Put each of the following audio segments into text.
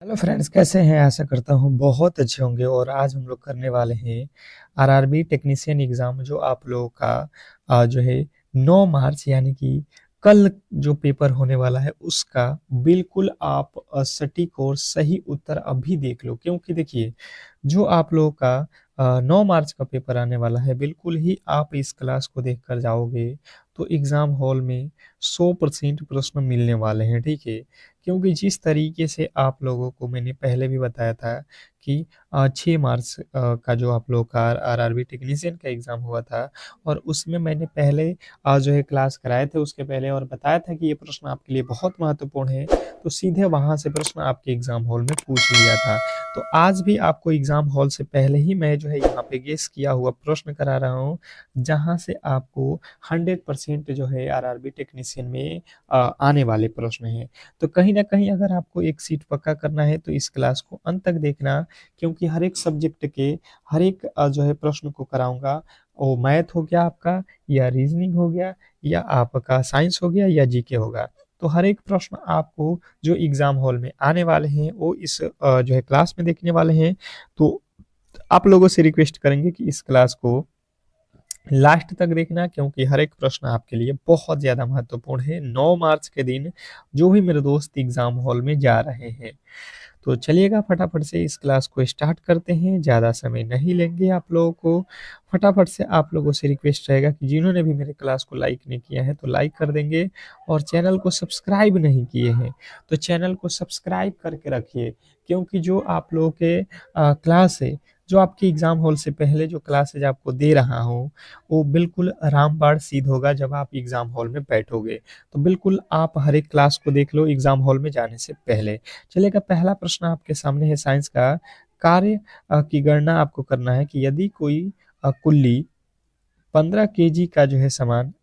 Hello friends, कैसे हैं? आशा करता हूँ बहुत अच्छे होंगे। और आज हम लोग करने वाले हैं आरआरबी टेक्नीशियन एग्ज़ाम, जो आप लोगों का जो है 9 मार्च यानी कि कल जो पेपर होने वाला है उसका बिल्कुल आप सटीक और सही उत्तर अभी देख लो। क्योंकि देखिए, जो आप लोगों का 9 मार्च का पेपर आने वाला है, बिल्कुल ही आप इस क्लास को देख कर जाओगे तो एग्ज़ाम हॉल में 100% प्रश्न मिलने वाले हैं, ठीक है? क्योंकि जिस तरीके से आप लोगों को मैंने पहले भी बताया था कि 6 मार्च का जो आप लोग का आरआरबी टेक्नीशियन का एग्ज़ाम हुआ था, और उसमें मैंने पहले जो है क्लास कराए थे उसके पहले, और बताया था कि ये प्रश्न आपके लिए बहुत महत्वपूर्ण है, तो सीधे वहाँ से प्रश्न आपके एग्ज़ाम हॉल में पूछ लिया था। तो आज भी आपको एग्ज़ाम हॉल से पहले ही मैं जो है यहाँ पे गेस किया हुआ प्रश्न करा रहा हूँ, जहाँ से आपको 100% जो है आरआरबी टेक्नीशियन में आने वाले प्रश्न हैं। तो कहीं न कहीं अगर आपको एक सीट पक्का करना है तो इस क्लास को अंत तक देखना, क्योंकि हर एक सब्जेक्ट के हर एक जो है प्रश्न को कराऊँगा। वो मैथ हो गया आपका, या रीज़निंग हो गया, या आपका साइंस हो गया, या जीके होगा। तो हर एक प्रश्न आपको जो एग्ज़ाम हॉल में आने वाले हैं वो इस जो है क्लास में देखने वाले हैं। तो आप लोगों से रिक्वेस्ट करेंगे कि इस क्लास को लास्ट तक देखना, क्योंकि हर एक प्रश्न आपके लिए बहुत ज़्यादा महत्वपूर्ण है 9 मार्च के दिन, जो भी मेरे दोस्त एग्ज़ाम हॉल में जा रहे हैं। तो चलिएगा, फटाफट से इस क्लास को स्टार्ट करते हैं, ज़्यादा समय नहीं लेंगे आप लोगों को। फटाफट से आप लोगों से रिक्वेस्ट रहेगा कि जिन्होंने भी मेरे क्लास को लाइक नहीं किया है तो लाइक कर देंगे, और चैनल को सब्सक्राइब नहीं किए हैं तो चैनल को सब्सक्राइब करके रखिए। क्योंकि जो आप लोगों के क्लास है, जो आपके एग्ज़ाम हॉल से पहले जो क्लासेज आपको दे रहा हूँ, वो बिल्कुल रामबाण सिद्ध होगा जब आप एग्ज़ाम हॉल में बैठोगे। तो बिल्कुल आप हर एक क्लास को देख लो एग्ज़ाम हॉल में जाने से पहले। चलिएगा, पहला प्रश्न आपके सामने है साइंस का। कार्य की गणना आपको करना है कि यदि कोई कुल्ली 15 केजी का जो है सामान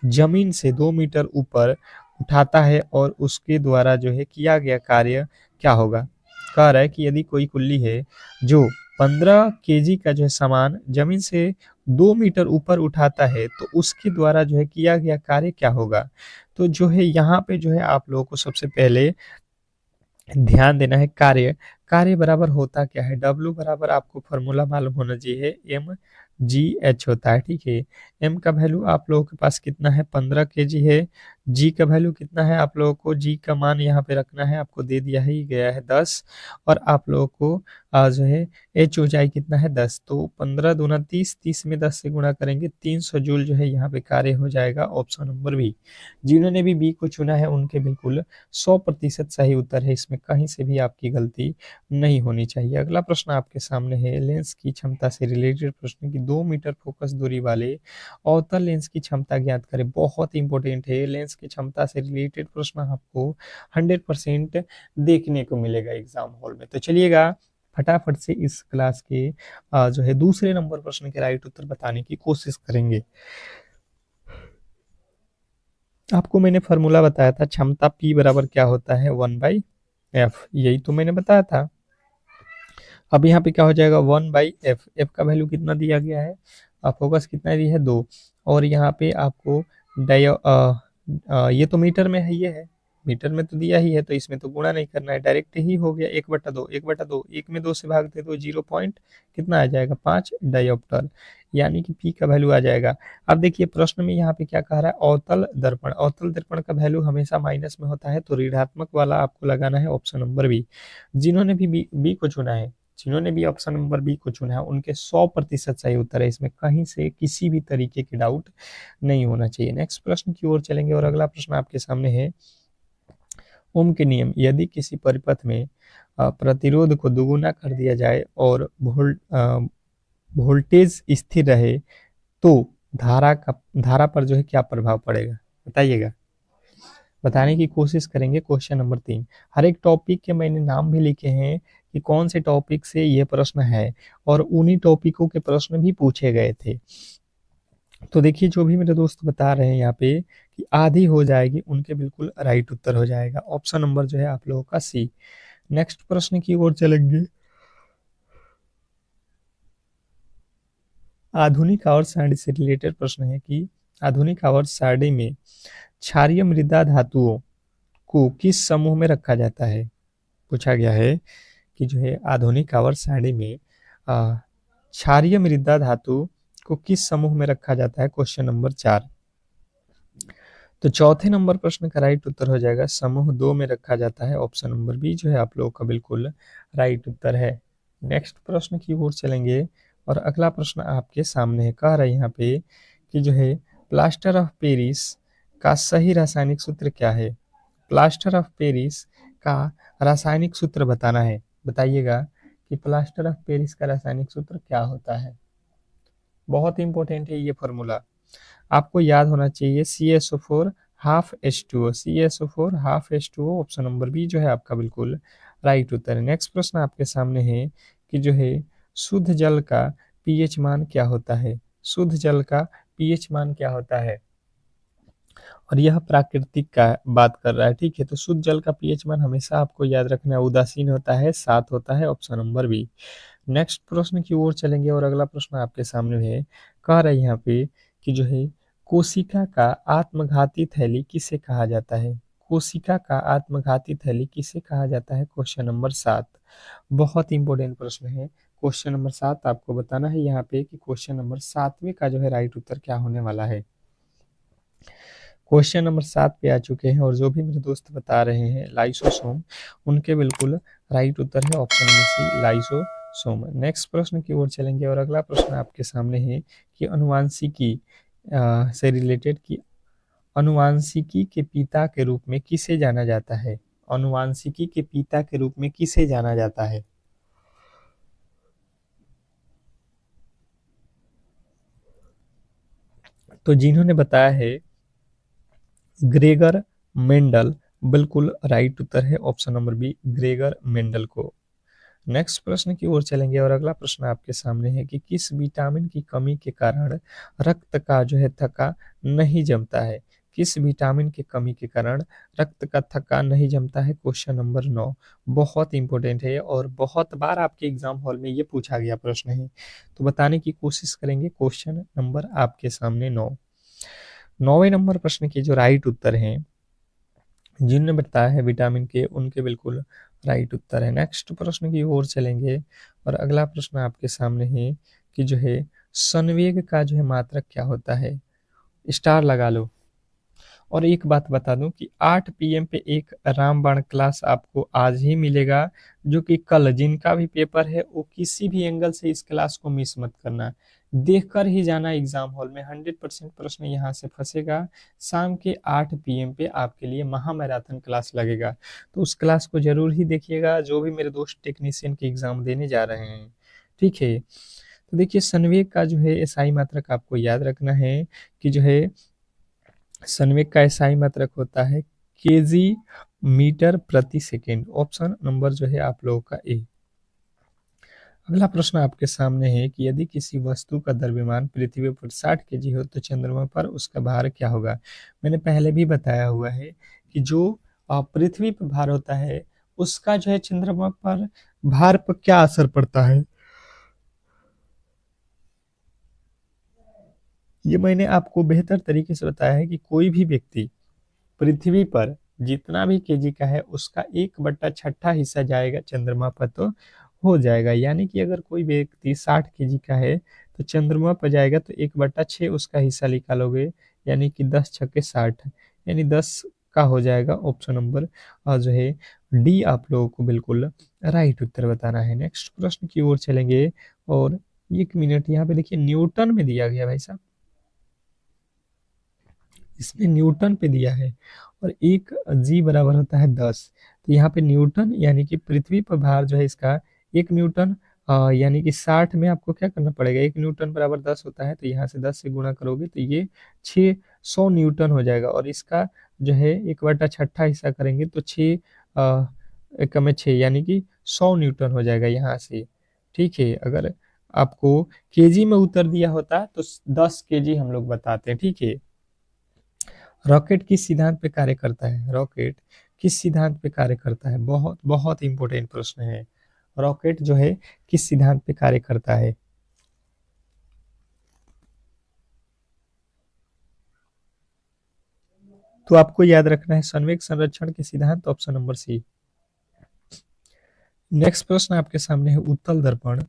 जमीन से 2 मीटर ऊपर उठाता है और उसके द्वारा जो है किया गया कार्य क्या होगा? कह रहा है कि यदि कोई कुल्ली है जो 15 केजी का जो है सामान जमीन से 2 मीटर ऊपर उठाता है, तो उसके द्वारा जो है किया गया कार्य क्या होगा? तो जो है यहाँ पे जो है आप लोगों को सबसे पहले ध्यान देना है। कार्य बराबर होता क्या है? डब्ल्यू बराबर आपको फॉर्मूला मालूम होना चाहिए, एम जी एच होता है, ठीक है। एम का वैल्यू आप लोगों के पास कितना है? 15 केजी है। जी का वैल्यू कितना है? आप लोगों को जी का मान यहाँ पे रखना है, आपको दे दिया ही गया है 10। और आप लोगों को जो है एच ऊंचाई कितना है? 10। तो 15 दूना 30, 30 में 10 से गुणा करेंगे, 300 जूल जो है यहाँ पे कार्य हो जाएगा। Option number B. जिन्होंने भी बी को चुना है उनके बिल्कुल 100% सही उत्तर है, इसमें कहीं से भी आपकी गलती नहीं होनी चाहिए। अगला प्रश्न आपके सामने है लेंस की क्षमता से रिलेटेड प्रश्न की 2 मीटर फोकस दूरी वाले अवतल लेंस की क्षमता ज्ञात करें। बहुत इंपॉर्टेंट है, लेंस की क्षमता से रिलेटेड प्रश्न आपको 100% देखने को मिलेगा एग्जाम हॉल में। तो चलिएगा, फटाफट से इस क्लास के जो है दूसरे नंबर प्रश्न के राइट उत्तर बताने की कोशिश करेंगे। आपको मैंने फॉर्मूला बताया था, क्षमता P बराबर क्या होता है? 1/f, यही तो मैंने बताया था। अब यहाँ पे क्या हो जाएगा? 1/f। एफ का वैल्यू कितना दिया गया है? फोकस कितना दिया है? 2। और यहाँ पे आपको डायो ये तो मीटर में है, ये है मीटर में तो दिया ही है, तो इसमें तो गुणा नहीं करना है, डायरेक्ट ही हो गया। 1/2, 1/2, 1 में 2 से भाग दे दो, 0 पॉइंट कितना आ जाएगा? 5 डायोप्टर, यानी कि पी का वैल्यू आ जाएगा। अब देखिए प्रश्न में यहाँ पे क्या कह रहा है? अवतल दर्पण। अवतल दर्पण का वैल्यू हमेशा माइनस में होता है, तो ऋणात्मक वाला आपको लगाना है, ऑप्शन नंबर बी। जिन्होंने भी बी को चुना है, जिन्होंने भी ऑप्शन नंबर बी को चुना है, उनके 100% सही उत्तर है, इसमें कहीं से किसी भी तरीके की डाउट नहीं होना चाहिए। नेक्स्ट प्रश्न की ओर चलेंगे, और अगला प्रश्न आपके सामने है ओम के नियम। यदि किसी परिपथ में प्रतिरोध को दुगुना कर दिया जाए और वोल्टेज स्थिर रहे, तो धारा पर जो है क्या प्रभाव पड़ेगा? बताइएगा, बताने की कोशिश करेंगे। Question number 3। हर एक टॉपिक के मैंने नाम भी लिखे हैं कि कौन से टॉपिक से ये प्रश्न है, और उन्हीं टॉपिकों के प्रश्न भी पूछे गए थे। तो देखिए, जो भी मेरे दोस्त बता रहे हैं यहाँ पे कि आधी हो जाएगी, उनके बिल्कुल राइट उत्तर हो जाएगा। ऑप्शन नंबर जो है आप लोगों का सी। नेक्स्ट प्रश्न की ओर चलेंगे। आधुनिक आवर्त सारणी से रिलेटेड प्रश्न है कि आधुनिक आवर्त सारणी में क्षारीय मृदा धातुओं को किस समूह में रखा जाता है? पूछा गया है कि जो है आधुनिक आवर्त सारणी में अ, क्षारीय मृदा धातु को किस समूह में रखा जाता है? Question number 4। तो चौथे नंबर प्रश्न का राइट उत्तर हो जाएगा समूह 2 में रखा जाता है। ऑप्शन नंबर बी जो है आप लोगों का बिल्कुल राइट उत्तर है। नेक्स्ट प्रश्न की ओर चलेंगे और अगला प्रश्न आपके सामने है। कह रहा है यहाँ पे कि जो है प्लास्टर ऑफ पेरिस का सही रासायनिक सूत्र क्या है? प्लास्टर ऑफ पेरिस का रासायनिक सूत्र बताना है। बताइएगा कि प्लास्टर ऑफ पेरिस का रासायनिक सूत्र क्या होता है? बहुत इंपॉर्टेंट है ये फॉर्मूला, आपको याद होना चाहिए। CSO4 half H2O, CSO4 half H2O। Option number B जो है आपका बिल्कुल राइट उत्तर है। नेक्स्ट प्रश्न आपके सामने है कि जो है शुद्ध जल का पीएच मान क्या होता है? शुद्ध जल का पीएच मान क्या होता है? और यह प्राकृतिक का बात कर रहा है, ठीक है। तो शुद्ध जल का पीएच मान हमेशा आपको याद रखना है, उदासीन होता है, 7 होता है। Option number B. नेक्स्ट प्रश्न की ओर चलेंगे और अगला प्रश्न आपके सामने है। कह रहा है यहाँ पे कि जो है कोशिका का आत्मघाती थैली किसे कहा जाता है? कोशिका का आत्मघाती थैली किसे कहा जाता है? Question number 7। बहुत इंपॉर्टेंट प्रश्न है। क्वेश्चन नंबर 7 आपको बताना है यहाँ पे कि क्वेश्चन नंबर 7वें का जो है राइट उत्तर क्या होने वाला है। क्वेश्चन नंबर 7 पे आ चुके हैं और जो भी मेरे दोस्त बता रहे हैं लाइसोसोम, उनके बिल्कुल राइट उत्तर है option number C, lysosome. Next प्रश्न की ओर चलेंगे और अगला प्रश्न आपके सामने है कि अनुवांशिकी से रिलेटेड कि अनुवांशिकी के पिता के रूप में किसे जाना जाता है? अनुवांशिकी के पिता के रूप में किसे जाना जाता है? तो जिन्होंने बताया है ग्रेगर मेंडल, बिल्कुल राइट उत्तर है option number B, Gregor Mendel को। नेक्स्ट प्रश्न की ओर चलेंगे और अगला प्रश्न आपके सामने है कि किस विटामिन की कमी के कारण रक्त का जो है थक्का नहीं जमता है? किस विटामिन की कमी के कारण रक्त का थक्का नहीं जमता है? Question number 9। बहुत इंपॉर्टेंट है और बहुत बार आपके एग्जाम हॉल में ये पूछा गया प्रश्न है, तो बताने की कोशिश करेंगे। क्वेश्चन नंबर आपके सामने 9। 9वें नंबर प्रश्न के जो राइट उत्तर हैं, जिन्होंने बताया है विटामिन के, उनके बिल्कुल राइट उत्तर है। नेक्स्ट प्रश्न की ओर चलेंगे और अगला प्रश्न आपके सामने है कि जो है संवेग का जो है मात्रक क्या होता है? स्टार लगा लो। और एक बात बता दूं कि 8 PM पे एक रामबाण क्लास आपको आज ही मिलेगा, जो कि कल जिनका भी पेपर है वो किसी भी एंगल से इस क्लास को मिस मत करना, देखकर ही जाना एग्जाम हॉल में। 100% प्रश्न यहाँ से फंसेगा। शाम के 8 PM पे आपके लिए महा मैराथन क्लास लगेगा, तो उस क्लास को जरूर ही देखिएगा, जो भी मेरे दोस्त टेक्नीशियन के एग्जाम देने जा रहे हैं, ठीक है। तो देखिए संवेग का जो है एसआई मात्रक आपको याद रखना है कि जो है संवेग का एसआई मात्रक होता है केजी मीटर प्रति सेकेंड। ऑप्शन नंबर जो है आप लोगों का ए। अगला प्रश्न आपके सामने है कि यदि किसी वस्तु का द्रव्यमान पृथ्वी पर 60 kg हो तो चंद्रमा पर उसका भार क्या होगा? मैंने पहले भी बताया हुआ है कि जो पृथ्वी पर भार होता है उसका जो है चंद्रमा पर भार पर क्या असर पड़ता है, ये मैंने आपको बेहतर तरीके से बताया है कि कोई भी व्यक्ति पृथ्वी पर जितना भी केजी का है उसका 1/6 हिस्सा जाएगा चंद्रमा पर तो हो जाएगा। यानी कि अगर कोई व्यक्ति 60 kg का है तो चंद्रमा पर जाएगा तो 1/6 उसका हिस्सा निकालोगे, यानी कि 10 × 6 = 60, यानी 10 का हो जाएगा। ऑप्शन नंबर जो है डी आप लोगों को बिल्कुल राइट उत्तर बताना है। नेक्स्ट प्रश्न की ओर चलेंगे और 1 मिनट यहाँ पे देखिए न्यूटन में दिया गया भाई साहब, इसमें न्यूटन पे दिया है और एक जी बराबर होता है 10। तो यहाँ पे न्यूटन यानी कि पृथ्वी पर भार जो है इसका 1 न्यूटन, यानी कि 60 में आपको क्या करना पड़ेगा, 1 न्यूटन बराबर 10 होता है, तो यहाँ से 10 से गुणा करोगे तो ये 600 न्यूटन हो जाएगा। और इसका जो है 1/6 हिस्सा करेंगे तो 6 एक में 6 यानी कि 100 न्यूटन हो जाएगा यहाँ से, ठीक है। अगर आपको केजी में उत्तर दिया होता तो 10 kg हम लोग बताते हैं, ठीक है। रॉकेट किस सिद्धांत पे कार्य करता है? रॉकेट किस सिद्धांत पे कार्य करता है? बहुत बहुत इंपॉर्टेंट प्रश्न है। रॉकेट जो है किस सिद्धांत पे कार्य करता है? तो आपको याद रखना है संवेग संरक्षण के सिद्धांत, ऑप्शन नंबर सी। नेक्स्ट प्रश्न आपके सामने है, उत्तल दर्पण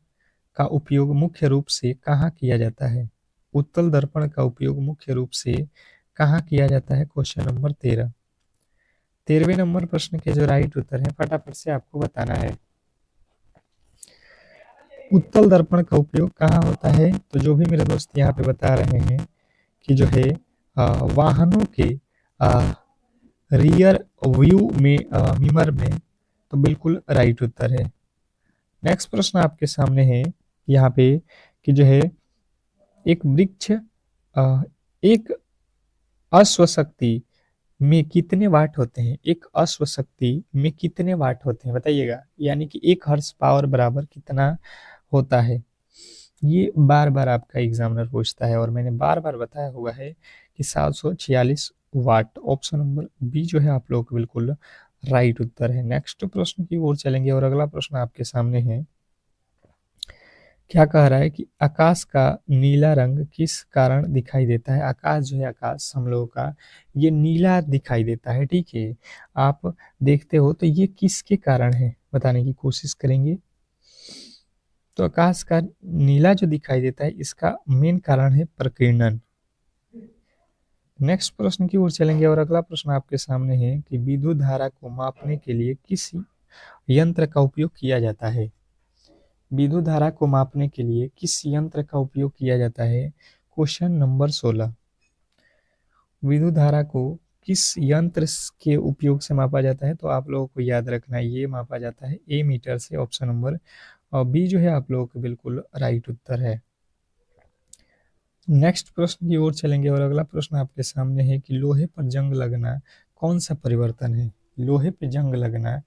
का उपयोग मुख्य रूप से कहाँ किया जाता है? उत्तल दर्पण का उपयोग मुख्य रूप से कहाँ किया जाता है? Question number 13। 13वें नंबर प्रश्न के जो राइट उत्तर है फटाफट से आपको बताना है। उत्तल दर्पण का उपयोग कहाँ होता है? तो जो भी मेरे दोस्त यहाँ पे बता रहे हैं कि जो है वाहनों के रियर व्यू में मिरर में, तो बिल्कुल राइट उत्तर है। नेक्स्ट प्रश्न आपके सामने है यहाँ पे कि जो है एक वृक्ष एक अश्वशक्ति में कितने वाट होते हैं? एक अश्वशक्ति में कितने वाट होते हैं बताइएगा, यानी कि एक हॉर्स पावर बराबर कितना होता है? ये बार बार आपका एग्जामिनर पूछता है और मैंने बार बार बताया हुआ है कि 746 वाट। ऑप्शन नंबर बी जो है आप लोग को बिल्कुल राइट उत्तर है। नेक्स्ट प्रश्न की ओर चलेंगे और अगला प्रश्न आपके सामने है, क्या कह रहा है कि आकाश का नीला रंग किस कारण दिखाई देता है? आकाश जो है, आकाश हम लोगों का ये नीला दिखाई देता है, ठीक है। आप देखते हो तो ये किसके कारण है बताने की कोशिश करेंगे। तो आकाश का नीला जो दिखाई देता है इसका मेन कारण है प्रकीर्णन। नेक्स्ट प्रश्न की ओर चलेंगे और अगला प्रश्न आपके सामने है कि विद्युत धारा को मापने के लिए किस यंत्र का उपयोग किया जाता है? विद्युत धारा को मापने के लिए किस यंत्र का उपयोग किया जाता है? Question number 16। विद्युत धारा को किस यंत्र के उपयोग से मापा जाता है? तो आप लोगों को याद रखना है ये मापा जाता है ए मीटर से। ऑप्शन नंबर और बी जो है आप लोगों को बिल्कुल राइट उत्तर है। नेक्स्ट प्रश्न की ओर चलेंगे और अगला प्रश्न आपके सामने है कि लोहे पर जंग लगना कौन सा परिवर्तन है? लोहे पे जंग लगना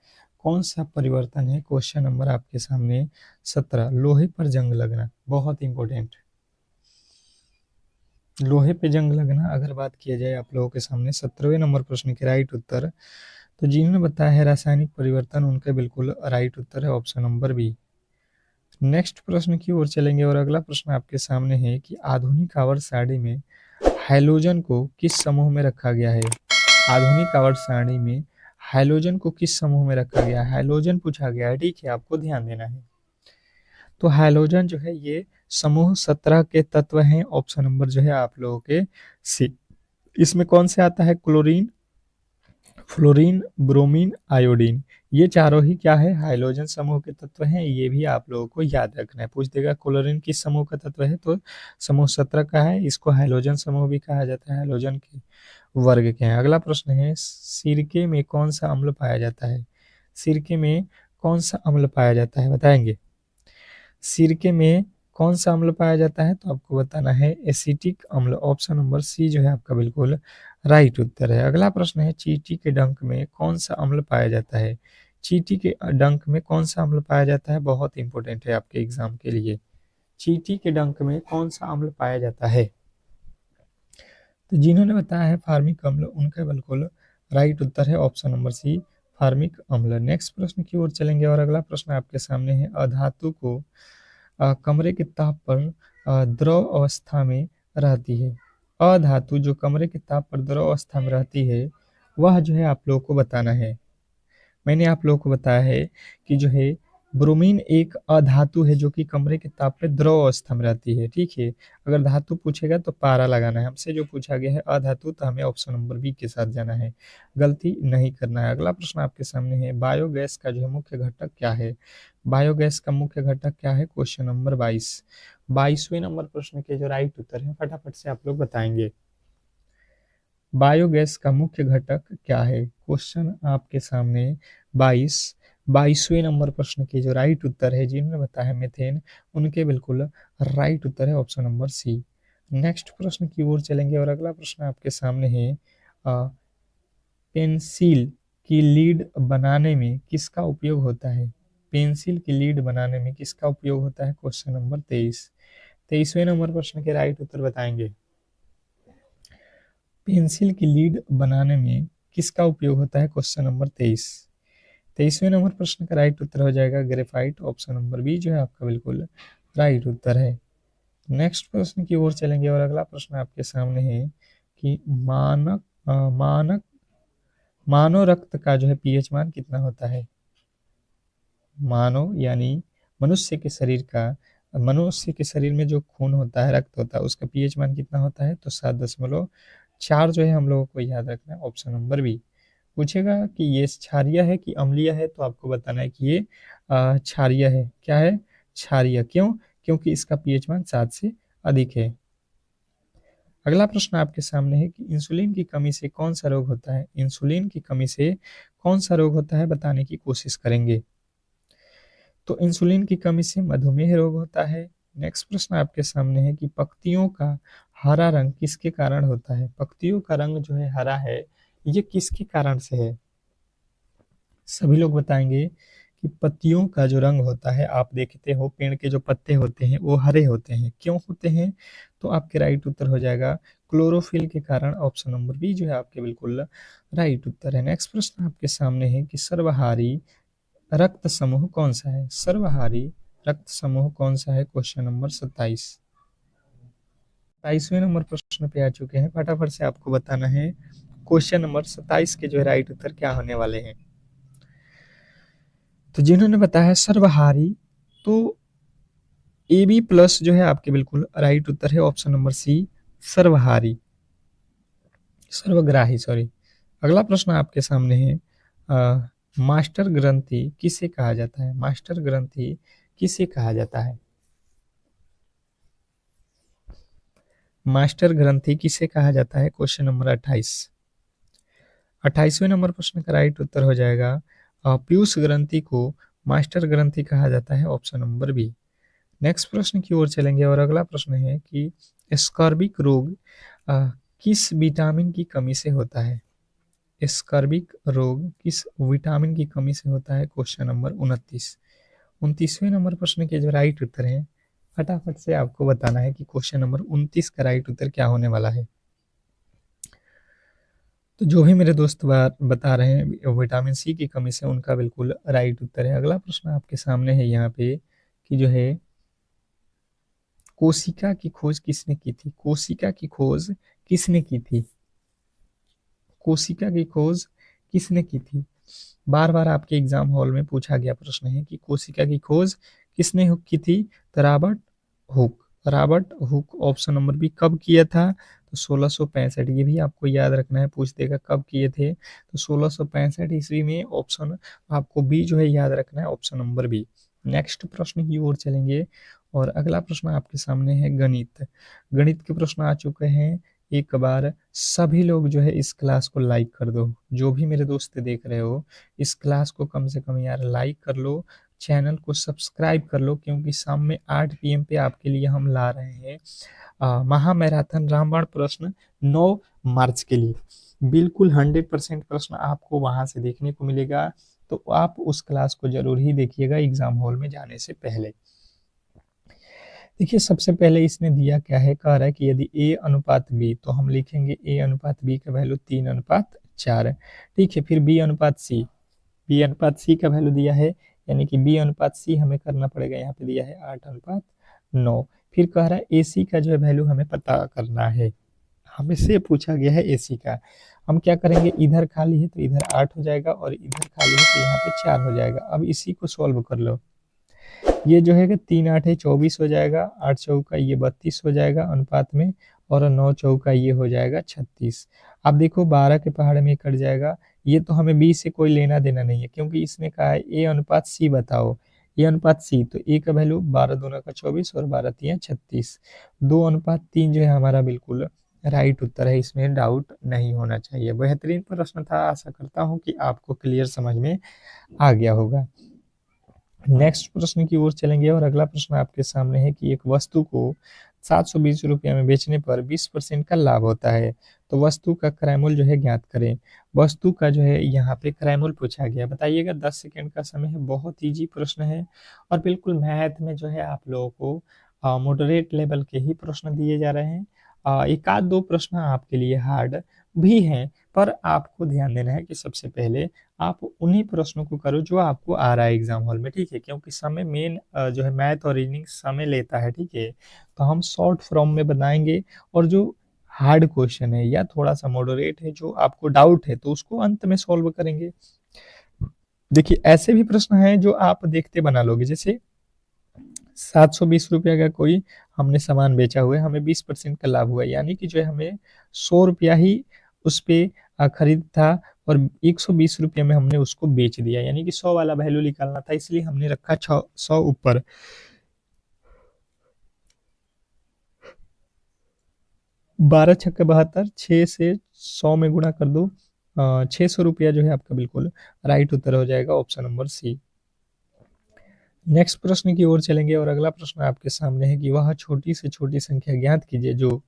कौन सा परिवर्तन है? क्वेश्चन नंबर आपके सामने 17। लोहे पर जंग लगना बहुत इंपॉर्टेंट। लोहे पे जंग लगना अगर बात किया जाए आप लोगों के सामने 17वें नंबर प्रश्न के राइट उत्तर, तो जिन्होंने बताया है रासायनिक परिवर्तन उनके बिल्कुल राइट उत्तर है ऑप्शन नंबर बी। नेक्स्ट प्रश्न की ओर चलेंगे और अगला प्रश्न आपके सामने है कि आधुनिक आवर्त सारणी में हैलोजन को किस समूह में रखा गया है? आधुनिक आवर्त सारणी में हैलोजन को किस समूह में रखा गया है? हैलोजन पूछा गया है, ठीक है, आपको ध्यान देना है। तो हैलोजन जो है ये समूह 17 के तत्व हैं। ऑप्शन नंबर जो है आप लोगों के सी। इसमें कौन से आता है? क्लोरीन, फ्लोरीन, ब्रोमीन, आयोडीन, ये चारों ही क्या है? हाइड्रोजन समूह के तत्व हैं। ये भी आप लोगों को याद रखना है। पूछ देगा क्लोरीन किस समूह का तत्व है, तो समूह 17 का है। इसको हाइड्रोजन समूह भी कहा जाता है, हाइड्रोजन के वर्ग के हैं। अगला प्रश्न है, सिरके में कौन सा अम्ल पाया जाता है? सिरके में कौन सा अम्ल पाया जाता है बताएंगे? सिरके में कौन सा अम्ल पाया जाता है? तो आपको बताना है एसिटिक अम्ल। ऑप्शन नंबर सी जो है आपका बिल्कुल राइट उत्तर है। अगला प्रश्न है, चींटी के डंक में कौन सा अम्ल पाया जाता है? चींटी के डंक में कौन सा अम्ल पाया जाता है? बहुत इंपॉर्टेंट है आपके एग्जाम के लिए। चींटी के डंक में कौन सा अम्ल पाया जाता है? तो जिन्होंने बताया है फार्मिक अम्ल उनका बिल्कुल राइट उत्तर है ऑप्शन नंबर सी, फार्मिक अम्ल। नेक्स्ट प्रश्न की ओर चलेंगे और अगला प्रश्न आपके सामने है, अधातु को कमरे के ताप पर द्रव अवस्था में रहती है। अधातु जो कमरे के ताप पर द्रव अवस्था में रहती है वह जो है आप लोगों को बताना है। मैंने आप लोगों को बताया है कि जो है ब्रोमीन एक अधातु है जो कि कमरे के ताप पे द्रव अवस्था में रहती है, ठीक है। अगर धातु पूछेगा तो पारा लगाना है। हमसे जो पूछा गया है अधातु, तो हमें ऑप्शन नंबर बी के साथ जाना है, गलती नहीं करना है। अगला प्रश्न आपके सामने है, बायोगैस का जो है मुख्य घटक क्या है? बायोगैस का मुख्य घटक क्या है? Question number 22। 22वें नंबर प्रश्न के जो राइट उत्तर है फटाफट से आप लोग बताएंगे। बायोगैस का मुख्य घटक क्या है? क्वेश्चन आपके सामने 22। 22वें नंबर प्रश्न के जो राइट उत्तर है, जिन्होंने बताया मीथेन, उनके बिल्कुल राइट उत्तर है ऑप्शन नंबर सी। नेक्स्ट प्रश्न की ओर चलेंगे और अगला प्रश्न आपके सामने है, पेंसिल की लीड बनाने में किसका उपयोग होता है? पेंसिल की लीड बनाने में किसका उपयोग होता है? Question number 23। 23वें नंबर प्रश्न के राइट उत्तर बताएंगे। पेंसिल की लीड बनाने में किसका उपयोग होता है? Question number 23। 23वें नंबर प्रश्न का राइट उत्तर हो जाएगा ग्रेफाइट। ऑप्शन नंबर बी जो है आपका बिल्कुल राइट उत्तर है। नेक्स्ट प्रश्न की ओर चलेंगे और अगला प्रश्न आपके सामने है कि मानव रक्त का जो है पीएच मान कितना होता है? मानव यानी मनुष्य के शरीर का मनुष्य के शरीर में जो खून होता है, रक्त होता है, उसका पीएच मान कितना होता है? तो 7.4 जो है हम लोगों को याद रखना है, ऑप्शन नंबर बी। पूछेगा कि ये क्षारीय है कि अम्लीय है, तो आपको बताना है कि ये क्षारीय है। क्या है? क्षारीय। क्यों? क्योंकि इसका पीएच मान 7 से अधिक है। अगला प्रश्न आपके सामने है कि इंसुलिन की कमी से कौन सा रोग होता है? इंसुलिन की कमी से कौन सा रोग होता है, बताने की कोशिश करेंगे। तो इंसुलिन की कमी से मधुमेह रोग होता है। नेक्स्ट प्रश्न आपके सामने है कि पत्तियों का हरा रंग किसके कारण होता है? पत्तियों का रंग जो है हरा है, ये किसके कारण से है? सभी लोग बताएंगे कि पत्तियों का जो रंग होता है, आप देखते हो पेड़ के जो पत्ते होते हैं वो हरे होते हैं। क्यों होते हैं? तो आपके राइट उत्तर हो जाएगा क्लोरोफिल के कारण। ऑप्शन नंबर बी जो है आपके बिल्कुल राइट उत्तर है। नेक्स्ट प्रश्न आपके सामने है कि सर्वहारी रक्त समूह कौन सा है? सर्वहारी रक्त समूह कौन सा है? Question number 27। 27वें नंबर प्रश्न पे आ चुके हैं। फटाफट से आपको बताना है क्वेश्चन नंबर 27 के जो है राइट उत्तर क्या होने वाले हैं। तो जिन्होंने बताया सर्वहारी, तो ए बी प्लस जो है आपके बिल्कुल राइट उत्तर है, ऑप्शन नंबर सी सर्वहारी, सर्वग्राही सॉरी। अगला प्रश्न आपके सामने है मास्टर ग्रंथि किसे कहा जाता है? मास्टर ग्रंथि किसे कहा जाता है? मास्टर ग्रंथि किसे कहा जाता है? Question number 28। 28वें नंबर प्रश्न का राइट उत्तर हो जाएगा पीयूष ग्रंथि को मास्टर ग्रंथि कहा जाता है, ऑप्शन नंबर बी। नेक्स्ट प्रश्न की ओर चलेंगे और अगला प्रश्न है कि स्कर्विक रोग किस विटामिन की कमी से होता है? स्कर्विक रोग किस विटामिन की कमी से होता है? Question number 29। 29वें नंबर प्रश्न के जो राइट उत्तर है, फटाफट से आपको बताना है कि क्वेश्चन नंबर 29 का राइट उत्तर क्या होने वाला है। तो जो भी मेरे दोस्त बता रहे हैं विटामिन सी की कमी से, उनका बिल्कुल राइट उत्तर है। अगला प्रश्न आपके सामने है यहाँ पे कि जो है कोशिका की खोज किसने की थी? कोशिका की खोज किसने की थी? कोशिका की खोज किसने की थी? बार बार आपके एग्जाम हॉल में पूछा गया प्रश्न है कि कोशिका की खोज किसने की थी? तो Robert Hooke. Robert Hooke option number B. कब किया था? तो 1665। ये भी आपको याद रखना है, पूछ देगा कब किए थे। तो 1665 ईस्वी में। ऑप्शन आपको बी जो है याद रखना है, ऑप्शन नंबर बी। नेक्स्ट प्रश्न की ओर चलेंगे और अगला प्रश्न आपके सामने है गणित। गणित के प्रश्न आ चुके हैं। एक बार सभी लोग जो है इस क्लास को लाइक कर दो। जो भी मेरे दोस्त देख रहे हो, इस क्लास को कम से कम यार लाइक कर लो, चैनल को सब्सक्राइब कर लो, क्योंकि शाम में 8 पीएम पे आपके लिए हम ला रहे हैं महा मैराथन रामबाण प्रश्न 9 मार्च के लिए। बिल्कुल 100% प्रश्न आपको वहां से देखने को मिलेगा, तो आप उस क्लास को जरूर ही देखिएगा एग्जाम हॉल में जाने से पहले। देखिए सबसे पहले इसने दिया क्या है, कह रहा है कि यदि ए अनुपात बी, तो हम लिखेंगे ए अनुपात बी का वैल्यू 3:4 है। ठीक है, फिर बी अनुपात सी, बी अनुपात सी का वैल्यू दिया है, यानी कि बी अनुपात सी हमें करना पड़ेगा, यहाँ पे दिया है 8:9। फिर कह रहा है ए सी का जो है वैल्यू हमें पता करना है, हमें से पूछा गया है ए सी का। हम क्या करेंगे, इधर खाली है तो इधर 8 हो जाएगा और इधर खाली है तो यहाँ पे 4 हो जाएगा। अब इसी को सॉल्व कर लो। ये जो है कि 3 8 24 हो जाएगा, 8 चौका ये 32 हो जाएगा अनुपात में, और 9 चौका ये हो जाएगा 36। अब देखो 12 के पहाड़ में कट जाएगा। ये तो हमें बी से कोई लेना देना नहीं है, क्योंकि इसने कहा है ए अनुपात सी बताओ। ए अनुपात सी, तो ए का वैल्यू 12 दूना का 24 और 12 तिया 36। 2:3 जो है हमारा बिल्कुल राइट उत्तर है, इसमें डाउट नहीं होना चाहिए। बेहतरीन प्रश्न था, आशा करता हूँ कि आपको क्लियर समझ में आ गया होगा। नेक्स्ट प्रश्न की ओर चलेंगे और अगला प्रश्न आपके सामने है कि एक वस्तु को 720 रुपये में बेचने पर 20% का लाभ होता है, तो वस्तु का क्रय मूल्य जो है ज्ञात करें। वस्तु का जो है यहाँ पे क्रय मूल्य पूछा गया, बताइएगा। 10 सेकंड का समय है, बहुत इजी प्रश्न है और बिल्कुल मैथ में जो है आप लोगों को मॉडरेट लेवल के ही प्रश्न दिए जा रहे हैं। एक आध दो प्रश्न आपके लिए हार्ड भी हैं, पर आपको ध्यान देना है कि सबसे पहले आप उन्हीं प्रश्नों को करो जो आपको आ रहा है एग्जाम हॉल में, ठीक है। क्योंकि समय मेन जो है मैथ और रीजनिंग समय लेता है, ठीक है। तो हम शॉर्ट फॉर्म में बनाएंगे और जो हार्ड क्वेश्चन है या थोड़ा सा मॉडरेट है, जो आपको डाउट है, तो उसको अंत में सॉल्व करेंगे। देखिए ऐसे भी प्रश्न हैं जो आप देखते बना लोगे, जैसे 720 रुपया का कोई हमने सामान बेचा हुआ है, हमें 20% का लाभ हुआ है, यानी कि जो है हमें 100 रुपया ही उस पे खरीद था और 120 रुपये में हमने उसको बेच दिया, यानी कि 100 वाला वैल्यू निकालना था, इसलिए हमने रखा 100 ऊपर। 12 छक्के 72, 6 से 100 में गुणा कर दो, 600 रुपया जो है आपका बिल्कुल राइट उत्तर हो जाएगा, ऑप्शन नंबर सी। नेक्स्ट प्रश्न की ओर चलेंगे और अगला प्रश्न आपके सामने है कि वह छोटी से छोटी संख्या ज्ञात कीजिए जो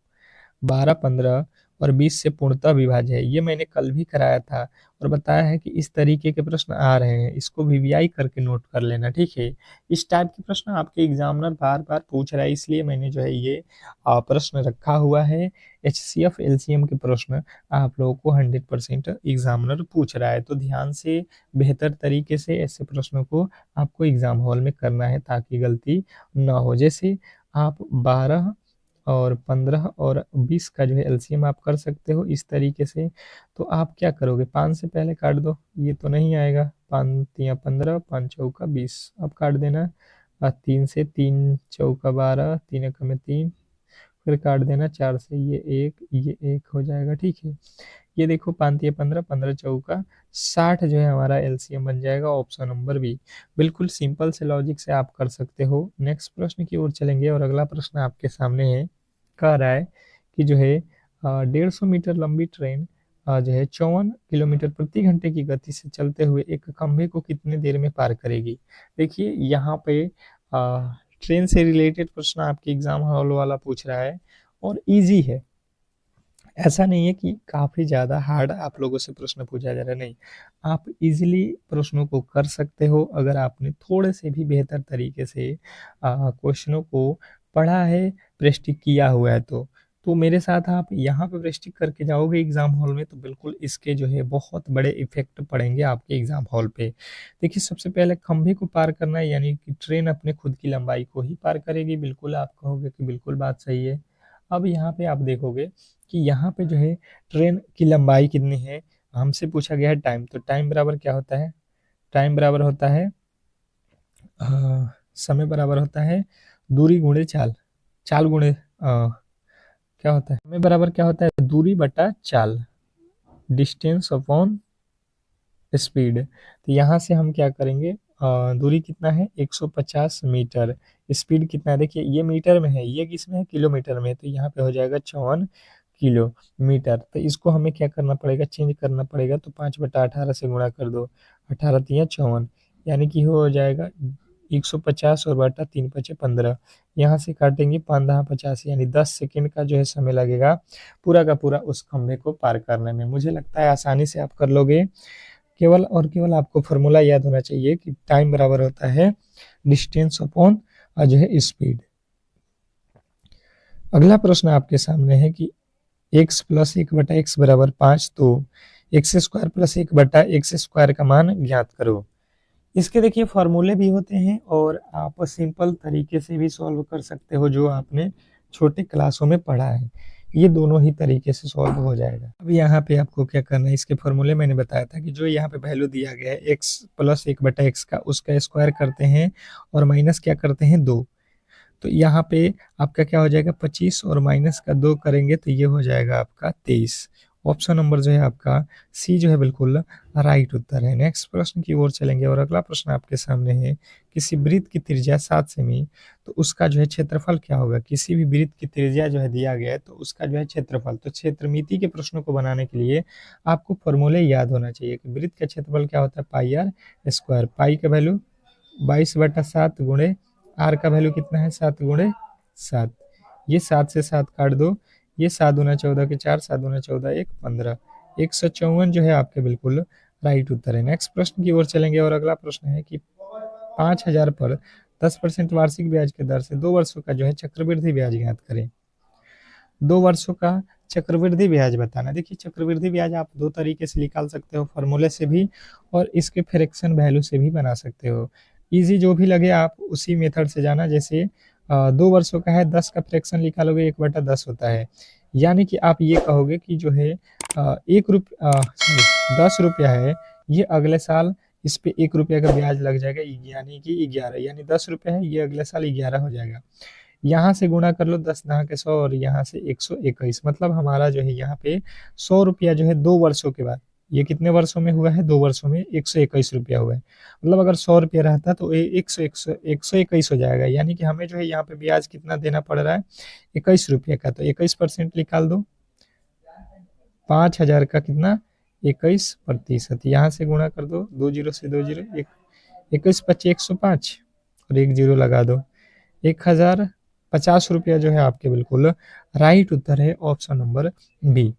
12, 15 और 20 से पूर्णतः विभाज्य है। ये मैंने कल भी कराया था और बताया है कि इस तरीके के प्रश्न आ रहे हैं, इसको वीवीआई करके नोट कर लेना, ठीक है। इस टाइप के प्रश्न आपके एग्जामिनर बार बार पूछ रहा है, इसलिए मैंने जो है ये प्रश्न रखा हुआ है। एचसीएफ एलसीएम के प्रश्न आप लोगों को 100% एग्जामिनर पूछ रहा है, तो ध्यान से बेहतर तरीके से ऐसे प्रश्नों को आपको एग्जाम हॉल में करना है ताकि गलती ना हो। जैसे आप 12 और 15 और 20 का जो है एलसीएम आप कर सकते हो इस तरीके से। तो आप क्या करोगे, 5 से पहले काट दो, ये तो नहीं आएगा, 5 तिया 15, 5 चौका 20, अब काट देना। 3 से 3 चौका 12, 3 एकम में 3, फिर काट देना 4 से, ये एक हो जाएगा, ठीक है। ये देखो 5 तिया 15, 15 चौका 60 जो है हमारा एलसीएम बन जाएगा, ऑप्शन नंबर बी। बिल्कुल सिंपल से लॉजिक से आप कर सकते हो। नेक्स्ट प्रश्न की ओर चलेंगे और अगला प्रश्न आपके सामने है, कह रहा है कि जो है 150 मीटर लंबी ट्रेन जो है 54 किलोमीटर प्रति घंटे की गति से चलते हुए एक खंभे को कितने देर में पार करेगी। देखिए यहाँ पे ट्रेन से रिलेटेड प्रश्न आपके एग्जाम हॉल वाला पूछ रहा है और इजी है, ऐसा नहीं है कि काफ़ी ज़्यादा हार्ड आप लोगों से प्रश्न पूछा जा रहा है, नहीं। आप इजीली प्रश्नों को कर सकते हो अगर आपने थोड़े से भी बेहतर तरीके से क्वेश्चनों को पढ़ा है, प्रैक्टिस किया हुआ है तो मेरे साथ आप यहाँ पे प्रैक्टिस करके जाओगे एग्ज़ाम हॉल में तो बिल्कुल इसके जो है बहुत बड़े इफ़ेक्ट पड़ेंगे आपके एग्ज़ाम हॉल पे। देखिए सबसे पहले खंभे को पार करना है, यानी कि ट्रेन अपने खुद की लंबाई को ही पार करेगी, बिल्कुल आप कहोगे कि बिल्कुल बात सही है। अब यहाँ पे आप देखोगे कि यहाँ पे जो है ट्रेन की लंबाई कितनी है, हमसे पूछा गया है टाइम, तो टाइम बराबर क्या होता है, टाइम बराबर होता है समय बराबर होता है दूरी गुणे चाल, चाल गुणे क्या होता है, समय बराबर क्या होता है, दूरी बटा चाल, डिस्टेंस अपॉन स्पीड। तो यहाँ से हम क्या करेंगे, दूरी कितना है 150 मीटर, स्पीड कितना है, देखिए ये मीटर में है, ये किस में है किलोमीटर में है, तो यहाँ पे हो जाएगा 54 किलोमीटर। तो इसको हमें क्या करना पड़ेगा, चेंज करना पड़ेगा, तो 5/18 से गुणा कर दो, 18 तिया 54, यानी कि हो जाएगा 150 और बटा 3×5 = 15। यहाँ से काटेंगे 5×10 = 50, यानी 10 सेकेंड का जो है समय लगेगा पूरा का पूरा उस खंभे को पार करने में। मुझे लगता है आसानी से आप कर लोगे, केवल और केवल आपको फॉर्मूला याद होना चाहिए कि टाइम बराबर होता है डिस्टेंस अपॉन जो है स्पीड। अगला प्रश्न आपके सामने है कि x + 1/x = 5, तो x² + 1/x² का मान ज्ञात करो। इसके देखिए फॉर्मूले भी होते हैं और आप सिंपल तरीके से भी सॉल्व कर सकते हो, जो आपने छोटे क्लासों में पढ़ा है, ये दोनों ही तरीके से सॉल्व हो जाएगा। अब यहाँ पे आपको क्या करना है, इसके फॉर्मूले मैंने बताया था कि जो यहाँ पे वैल्यू दिया गया है x + 1/x का, उसका स्क्वायर करते हैं और माइनस क्या करते हैं 2, तो यहाँ पे आपका क्या हो जाएगा 25 और माइनस का 2 करेंगे तो ये हो जाएगा आपका 23। ऑप्शन नंबर जो है आपका सी जो है बिल्कुल राइट उत्तर है। नेक्स्ट प्रश्न की ओर चलेंगे और अगला प्रश्न आपके सामने है, किसी वृत्त की त्रिज्या 7 सेमी, तो उसका जो है क्षेत्रफल क्या होगा। किसी भी वृत्त की त्रिज्या जो है दिया गया है तो उसका जो है क्षेत्रफल, तो क्षेत्रमिति के प्रश्नों को बनाने के लिए आपको फॉर्मूले याद होना चाहिए कि वृत्त का क्षेत्रफल क्या होता है πr², पाई का वैल्यू 22/7 गुणे आर का वैल्यू कितना है 7×7, ये 7 से 7 काट दो, ये 7 दूना 14 के 4, 7 दूना 14 1 15, 154 जो है आपके बिल्कुल राइट उत्तर है। नेक्स्ट प्रश्न की ओर चलेंगे और अगला प्रश्न है कि 5,000 पर 10% वार्षिक ब्याज के दर से 2 वर्षों का जो है चक्रवृद्धि ब्याज ज्ञात करें। 2 वर्षों का चक्रवृद्धि ब्याज बताना। देखिए चक्रवृद्धि ब्याज आप 2 तरीके से निकाल सकते हो, फॉर्मूले से भी और इसके फ्रैक्शन वैल्यू से भी बना सकते हो। ईजी जो भी लगे आप उसी मेथड से जाना, जैसे 2 वर्षों का है 10 का फ्रैक्शन निकालोगे 1/10 होता है, यानी कि आप ये कहोगे कि जो है 10 रुपया है, ये अगले साल इस पे ₹1 का ब्याज लग जाएगा, यानी कि 11, यानी ₹10 है, ये अगले साल 11 हो जाएगा। यहाँ से गुणा कर लो 10 दहा के 100 और यहाँ से 121, मतलब हमारा जो है यहाँ पे ₹100 जो है 2 वर्षों के बाद, ये कितने वर्षों में हुआ है? 2 वर्षों में ₹121 हुआ है। मतलब अगर ₹100 रहता तो ये 121 हो जाएगा, यानी कि हमें जो है यहाँ पे ब्याज कितना देना पड़ रहा है? ₹21 का, तो 21% निकाल दो। 5,000 का कितना? 21%। यहाँ से गुणा कर दो, 2 जीरो से 2 जीरो, 21 पच्चीस 105 और 1 जीरो लगा दो। ₹1050 जो है आपके बिल्कुल राइट उत्तर है ऑप्शन नंबर बी।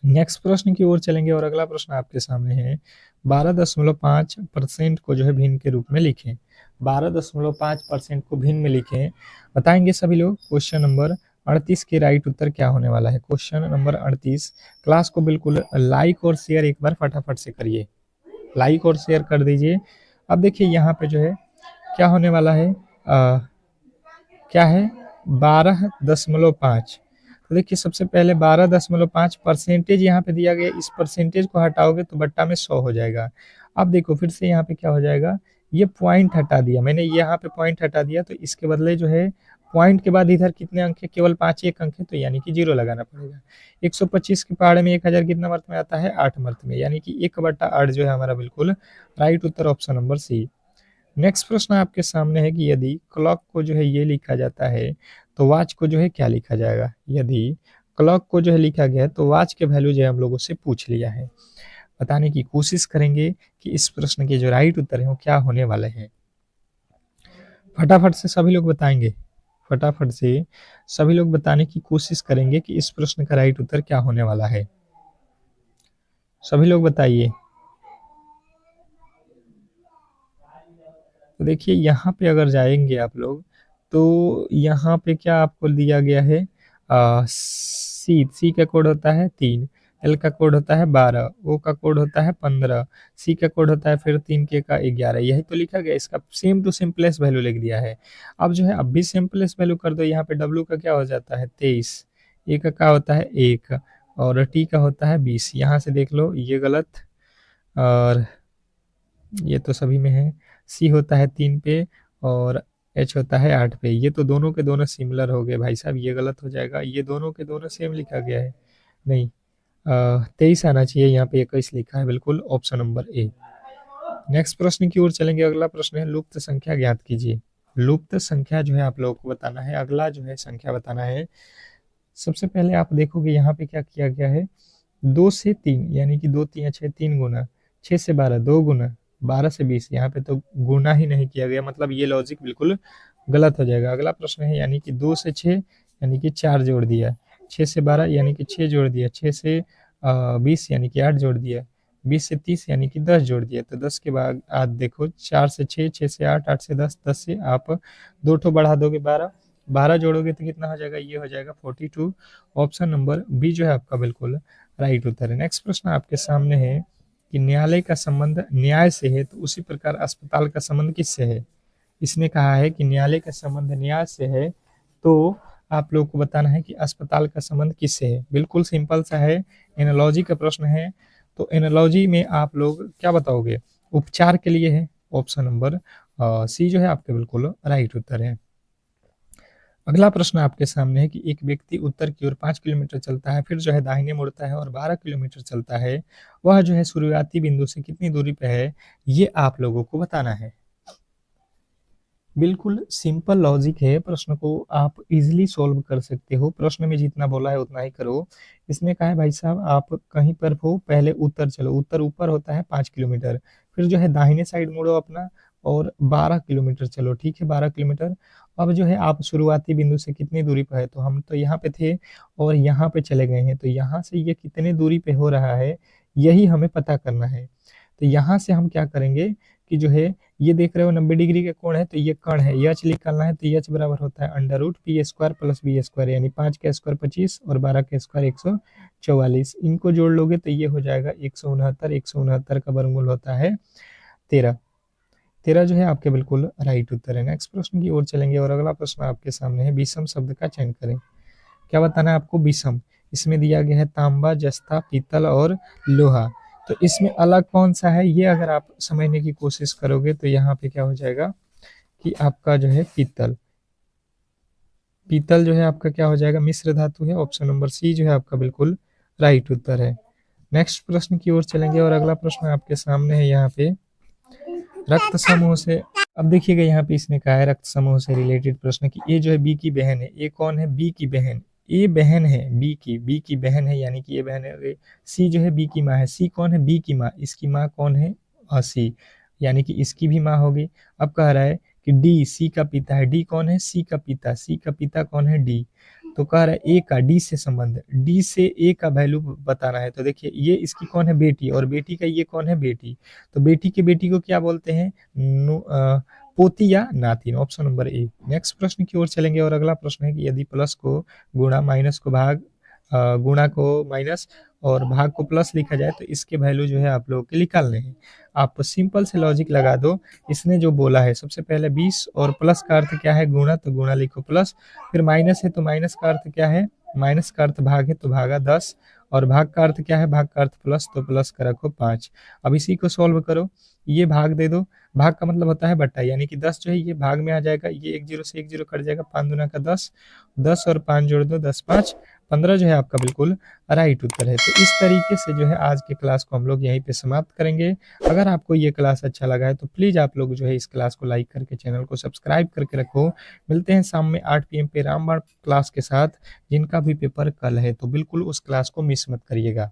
नेक्स्ट प्रश्न की ओर चलेंगे और अगला प्रश्न आपके सामने है 12.5% को जो है भिन्न के रूप में लिखें। 12.5% को भिन्न में लिखें, बताएंगे सभी लोग। क्वेश्चन नंबर 38 के राइट उत्तर क्या होने वाला है? Question number 38। क्लास को बिल्कुल लाइक और शेयर एक बार फटाफट से करिए, लाइक और शेयर कर दीजिए। अब देखिए यहाँ पे जो है क्या होने वाला है, क्या है? 12.5। तो देखिए सबसे पहले 12.5 परसेंटेज यहाँ पे दिया गया, इस परसेंटेज को हटाओगे तो बट्टा में 100 हो जाएगा। अब देखो फिर से यहाँ पे क्या हो जाएगा, ये पॉइंट हटा दिया मैंने, यहाँ पे पॉइंट हटा दिया, तो इसके बदले जो है पॉइंट के बाद इधर कितने अंक है? केवल 5 एक अंक है, तो यानी कि 0 लगाना पड़ेगा। 125 के पहाड़े में 1000 कितना मर्त में आता है? 8 मर्त में, यानी कि 1/8 जो है हमारा बिल्कुल राइट उत्तर ऑप्शन नंबर सी। नेक्स्ट प्रश्न आपके सामने है कि यदि क्लॉक को जो है ये लिखा जाता है तो वॉच को जो है क्या लिखा जाएगा? यदि क्लॉक को जो है लिखा गया है तो वॉच के वैल्यू जो है हम लोगों से पूछ लिया है। बताने की कोशिश करेंगे कि इस प्रश्न के जो राइट उत्तर है वो क्या होने वाले हैं। फटाफट से सभी लोग बताएंगे, फटाफट से सभी लोग बताने की कोशिश करेंगे कि इस प्रश्न का राइट उत्तर क्या होने वाला है। सभी लोग बताइए। तो देखिए यहाँ पे अगर जाएंगे आप लोग तो यहाँ पे क्या आपको दिया गया है, सी का कोड होता है 3, एल का कोड होता है 12, ओ का कोड होता है 15, सी का कोड होता है फिर 3 के का 11, यही तो लिखा गया। इसका same to same place value लिख दिया है। अब जो है अब भी सेम प्लेस वैल्यू कर दो। यहाँ पे डब्ल्यू का क्या हो जाता है? 23, ए का क्या होता है? 1 और टी का होता है 20। यहाँ से देख लो ये गलत और ये तो सभी में है। सी होता है 3 पे और एच होता है 8 पे। ये तो दोनों के दोनों सिमिलर हो गए भाई साहब, ये गलत हो जाएगा। ये दोनों के दोनों सेम लिखा गया है, नहीं 23 आना चाहिए, यहाँ पे 21 लिखा है, बिल्कुल ऑप्शन नंबर ए। नेक्स्ट प्रश्न की ओर चलेंगे। अगला प्रश्न है लुप्त संख्या ज्ञात कीजिए। लुप्त संख्या जो है आप लोगों को बताना है, अगला जो है संख्या बताना है। सबसे पहले आप देखोगे यहाँ पे क्या किया गया है, 2 से 3, यानी कि 2 3 6, 3 गुना, 6 से 12 2 गुना, 12 से 20, यहाँ पे तो गुना ही नहीं किया गया, मतलब ये लॉजिक बिल्कुल गलत हो जाएगा। अगला प्रश्न है यानी कि 2 से 6 यानी कि 4 जोड़ दिया, 6 से 12 यानी कि 6 जोड़ दिया, 6 से 20 यानी कि 8 जोड़ दिया, 20 से 30 यानी कि 10 जोड़ दिया। तो 10 के बाद आज देखो 4 से 6, 6 से 8, 8 से 10, 10 से आप 2 ठो बढ़ा दोगे 12, 12 जोड़ोगे तो कितना हो जाएगा? ये हो जाएगा 42। ऑप्शन नंबर बी जो है आपका बिल्कुल राइट उत्तर है। नेक्स्ट प्रश्न आपके सामने है कि न्यायालय का संबंध न्याय से है तो उसी प्रकार अस्पताल का संबंध किससे है? इसने कहा है कि न्यायालय का संबंध न्याय से है, तो आप लोग को बताना है कि अस्पताल का संबंध किससे है। बिल्कुल सिंपल सा है, एनालॉजी का प्रश्न है। तो एनालॉजी में आप लोग क्या बताओगे? उपचार के लिए है। ऑप्शन नंबर सी जो है आपके बिल्कुल राइट उत्तर है। अगला प्रश्न आपके सामने है कि एक व्यक्ति उत्तर की ओर 5 किलोमीटर चलता है, फिर जो है दाहिने मुड़ता है और 12 किलोमीटर चलता है, वह जो है शुरुआती बिंदु से कितनी दूरी पे है, ये आप लोगों को बताना है। बिल्कुल सिंपल लॉजिक है, प्रश्न को आप इजीली सॉल्व कर सकते हो। प्रश्न में जितना बोला है उतना ही करो। इसने कहा है भाई साहब आप कहीं पर हो, पहले उत्तर चलो, उत्तर ऊपर होता है 5 किलोमीटर, फिर जो है दाहिने साइड मुड़ो अपना और 12 किलोमीटर चलो, ठीक है 12 किलोमीटर। अब जो है आप शुरुआती बिंदु से कितनी दूरी पर है, तो हम तो यहाँ पे थे और यहाँ पे चले गए हैं, तो यहाँ से ये कितने दूरी पे हो रहा है यही हमें पता करना है। तो यहाँ से हम क्या करेंगे कि जो है ये देख रहे हो 90 डिग्री का कोण है, तो ये कण है, यच निकालना है, तो यच बराबर होता है √p² + b², यानी 5 का स्क्वायर 25 और 12 का स्क्वायर 144। इनको जोड़ लोगे तो ये हो जाएगा 169। 169 का वर्गमूल होता है 13। 13 जो है आपके बिल्कुल राइट उत्तर है। नेक्स्ट प्रश्न की ओर चलेंगे और अगला प्रश्न आपके सामने है, विषम शब्द का चयन करें। क्या बताना है आपको? विषम, इसमें दिया गया है तांबा, जस्ता, पीतल और लोहा। तो इसमें अलग कौन-सा है, ये अगर आप समझने की कोशिश करोगे तो यहाँ पे क्या हो जाएगा कि आपका जो है पीतल। पीतल जो है आपका क्या हो जाएगा, मिश्र धातु है। ऑप्शन नंबर सी जो है आपका बिल्कुल राइट उत्तर है। नेक्स्ट प्रश्न की ओर चलेंगे और अगला प्रश्न आपके सामने है यहाँ पे, रक्त समूह से। अब देखिएगा यहाँ पे इसने कहा है रक्त समूह से रिलेटेड प्रश्न कि ए जो है बी की बहन है। ए कौन है, बी की बहन। ए बहन है बी की बहन है, यानी कि ये बहन है। सी जो है बी की माँ है। सी कौन है, बी की माँ। इसकी माँ कौन है, सी, यानी कि इसकी भी माँ होगी। अब कह रहा है कि डी सी का पिता है। डी कौन है, सी का पिता। सी का पिता कौन है, डी। तो कह रहा है ए का डी से संबंध है, डी से ए का वैल्यू बताना है। तो देखिए ये इसकी कौन है, बेटी, और बेटी का ये कौन है, बेटी। तो बेटी के बेटी को क्या बोलते हैं, पोती या नातिन। Option number A. नेक्स्ट प्रश्न की ओर चलेंगे और अगला प्रश्न है कि यदि प्लस को गुणा, माइनस को भाग, गुणा को माइनस और भाग को प्लस लिखा जाए तो इसके वैल्यू जो है आप लोगों के निकालने हैं। आप सिंपल से लॉजिक लगा दो। इसने जो बोला है सबसे पहले 20 और प्लस का अर्थ क्या है, गुणा, तो गुणा लिखो प्लस। फिर माइनस है तो माइनस का अर्थ क्या है, माइनस का अर्थ भाग है तो भागा 10, और भाग का अर्थ क्या है, भाग का अर्थ प्लस, तो प्लस का रखो 5। अब इसी को सॉल्व करो, ये भाग दे दो। भाग का मतलब होता है बट्टा, यानी कि 10 जो है ये भाग में आ जाएगा। ये एक जीरो से एक जीरो कट जाएगा, 5 दूना का 10, 10 और 5 जोड़ दो, 10 5 15 जो है आपका बिल्कुल राइट उत्तर है। तो इस तरीके से जो है आज के क्लास को हम लोग यहीं पे समाप्त करेंगे। अगर आपको ये क्लास अच्छा लगा है तो प्लीज़ आप लोग जो है इस क्लास को लाइक करके चैनल को सब्सक्राइब करके रखो। मिलते हैं शाम में 8 PM पे रामबाण क्लास के साथ, जिनका भी पेपर कल है, तो बिल्कुल उस क्लास को मिस मत करिएगा।